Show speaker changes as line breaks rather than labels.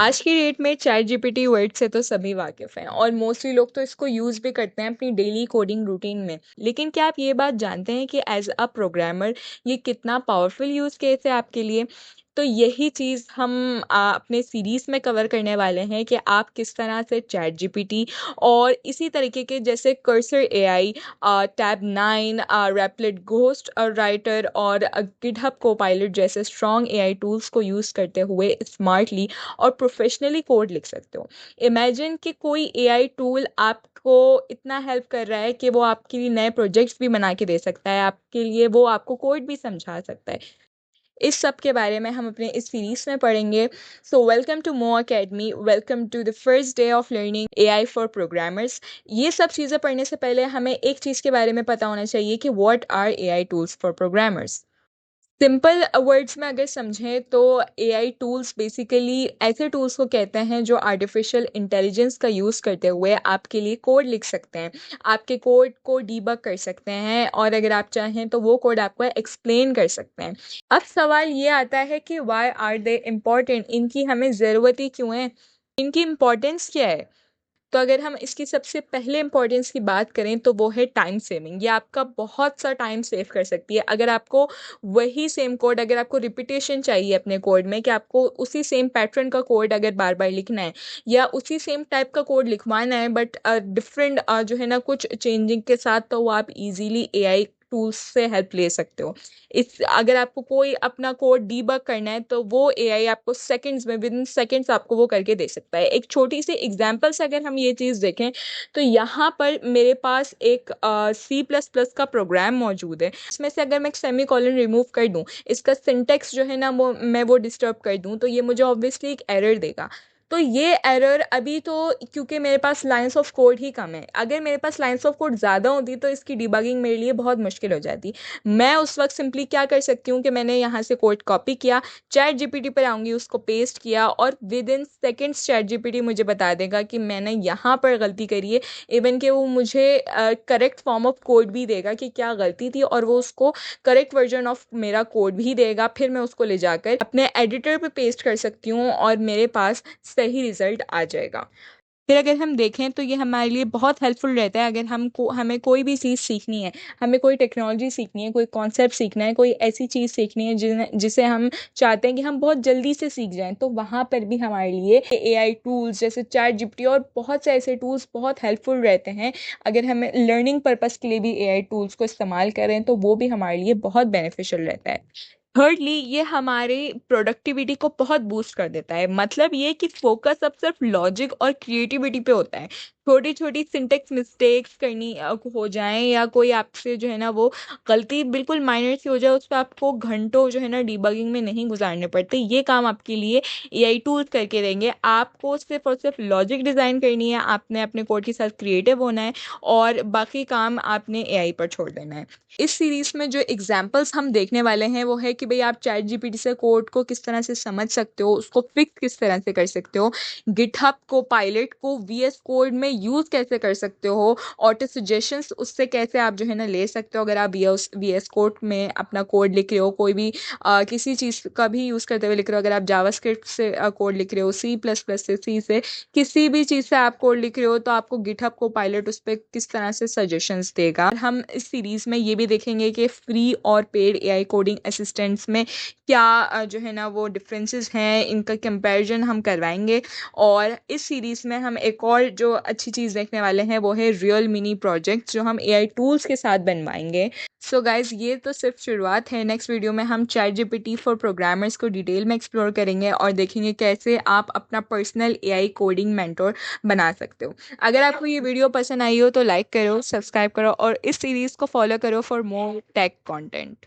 आज की डेट में चैट जीपीटी वर्ड से तो सभी वाकिफ़ हैं और मोस्टली लोग तो इसको यूज़ भी करते हैं अपनी डेली कोडिंग रूटीन में। लेकिन क्या आप ये बात जानते हैं कि एज़ अ प्रोग्रामर ये कितना पावरफुल यूज़ केस है आपके लिए? तो यही चीज़ हम अपने सीरीज़ में कवर करने वाले हैं कि आप किस तरह से चैट जीपीटी और इसी तरीके के जैसे Cursor AI, Tab 9, Replit ghost writer और गिटहब कोपायलट जैसे स्ट्रॉन्ग एआई टूल्स को यूज़ करते हुए स्मार्टली और प्रोफेशनली कोड लिख सकते हो। इमेजिन कि कोई एआई टूल आपको इतना हेल्प कर रहा है कि वो आपके लिए नए प्रोजेक्ट्स भी बना के दे सकता है, आपके लिए वो आपको कोड भी समझा सकता है। इस सब के बारे में हम अपने इस सीरीज़ में पढ़ेंगे। So welcome to Mo academy, welcome to the first day of learning AI for programmers. ये सब चीज़ें पढ़ने से पहले हमें एक चीज़ के बारे में पता होना चाहिए कि what are AI tools for programmers. Simple words में अगर समझें तो एआई टूल्स बेसिकली ऐसे टूल्स को कहते हैं जो आर्टिफिशियल इंटेलिजेंस का यूज़ करते हुए आपके लिए कोड लिख सकते हैं, आपके कोड को डीबग कर सकते हैं और अगर आप चाहें तो वो कोड आपको एक्सप्लेन कर सकते हैं। अब सवाल ये आता है कि व्हाई आर दे इम्पोर्टेंट, इनकी हमें ज़रूरत ही क्यों है, इनकी इम्पोर्टेंस क्या है? तो अगर हम इसकी सबसे पहले इम्पोर्टेंस की बात करें तो वो है टाइम सेविंग। ये आपका बहुत सा टाइम सेव कर सकती है। अगर आपको वही सेम कोड, अगर आपको रिपीटेशन चाहिए अपने कोड में कि आपको उसी सेम पैटर्न का कोड अगर बार बार लिखना है या उसी सेम टाइप का कोड लिखवाना है बट डिफरेंट जो है ना कुछ चेंजिंग के साथ, तो वो आप इजीली एआई टूल्स से हेल्प ले सकते हो। इस अगर आपको कोई अपना कोड डीबग करना है तो वो एआई आपको सेकंड्स में, विद इन सेकंड्स आपको वो करके दे सकता है। एक छोटी सी एग्जांपल से अगर हम ये चीज़ देखें तो यहाँ पर मेरे पास एक सी प्लस प्लस का प्रोग्राम मौजूद है। इसमें से अगर मैं एक सेमीकोलन रिमूव कर दूँ, इसका सिंटेक्स जो है ना वो डिस्टर्ब कर दूँ, तो ये मुझे ऑब्वियसली एक एरर देगा। तो ये एरर अभी तो, क्योंकि मेरे पास लाइंस ऑफ कोड ही कम है, अगर मेरे पास लाइंस ऑफ कोड ज़्यादा होती तो इसकी डिबगिंग मेरे लिए बहुत मुश्किल हो जाती। मैं उस वक्त सिंपली क्या कर सकती हूँ कि मैंने यहाँ से कोड कॉपी किया, चैट जीपीटी पर आऊँगी, उसको पेस्ट किया और with in seconds chat GPT मुझे बता देगा कि मैंने यहाँ पर गलती करी है। इवन कि वो मुझे करेक्ट फॉर्म ऑफ कोड भी देगा कि क्या गलती थी और वो उसको करेक्ट वर्जन ऑफ मेरा कोड भी देगा। फिर मैं उसको ले जाकर अपने एडिटर पे पेस्ट कर सकती हूँ और मेरे पास सही रिज़ल्ट आ जाएगा। फिर अगर हम देखें तो ये हमारे लिए बहुत हेल्पफुल रहता है अगर हमें कोई भी चीज़ सीखनी है, हमें कोई टेक्नोलॉजी सीखनी है, कोई कॉन्सेप्ट सीखना है, कोई ऐसी चीज़ सीखनी है जिसे हम चाहते हैं कि हम बहुत जल्दी से सीख जाएँ, तो वहाँ पर भी हमारे लिए एआई टूल्स जैसे चैट जीपीटी और बहुत से ऐसे टूल्स बहुत हेल्पफुल रहते हैं। अगर हमें लर्निंग पर्पज़ के लिए भी एआई टूल्स को इस्तेमाल करें तो वो भी हमारे लिए बहुत बेनिफिशियल रहता है। थर्डली, ये हमारी प्रोडक्टिविटी को बहुत बूस्ट कर देता है। मतलब ये कि फोकस अब सिर्फ लॉजिक और क्रिएटिविटी पे होता है। छोटी छोटी सिंटेक्स मिस्टेक्स करनी हो जाएं या कोई आपसे जो है ना वो गलती बिल्कुल माइनर सी हो जाए, उस पर आपको घंटों जो है ना डिबगिंग में नहीं गुजारने पड़ते। ये काम आपके लिए एआई टूल्स करके देंगे। आपको सिर्फ और सिर्फ लॉजिक डिज़ाइन करनी है, आपने अपने कोड के साथ क्रिएटिव होना है और बाकी काम आपने एआई पर छोड़ देना है। इस सीरीज़ में जो एग्जांपल्स हम देखने वाले हैं वो है कि भई आप चैट जीपीटी से कोड को किस तरह से समझ सकते हो, उसको फिक्स किस तरह से कर सकते हो, गिटहब को पायलट को वीएस कोड में यूज़ कैसे कर सकते हो, ऑटो सजेशंस उससे कैसे आप जो है ना ले सकते हो। अगर आप वीएस कोड में अपना कोड लिख रहे हो, कोई भी किसी चीज़ का भी यूज़ करते हुए लिख रहे हो, अगर आप जावास्क्रिप्ट से कोड लिख रहे हो, सी प्लस प्लस से, सी से, किसी भी चीज़ से आप कोड लिख रहे हो तो आपको गिटहब को पायलट उस पर किस तरह से सजेशंस देगा। और हम इस सीरीज़ में ये भी देखेंगे कि फ्री और पेड एआई कोडिंग असिस्टेंट्स में क्या जो है ना वो डिफरेंसेस हैं, इनका कंपैरिजन हम करवाएंगे। और इस सीरीज़ में हम एक और जो अच्छी चीज़ देखने वाले हैं वो है रियल मिनी प्रोजेक्ट्स जो हम एआई टूल्स के साथ बनवाएंगे। सो गाइज, ये तो सिर्फ शुरुआत है। नेक्स्ट वीडियो में हम चैट जीपीटी फॉर प्रोग्रामर्स को डिटेल में एक्सप्लोर करेंगे और देखेंगे कैसे आप अपना पर्सनल एआई कोडिंग मेंटोर बना सकते हो। अगर आपको ये वीडियो पसंद आई हो तो लाइक करो, सब्सक्राइब करो और इस सीरीज़ को फॉलो करो फॉर मोर टेक कंटेंट।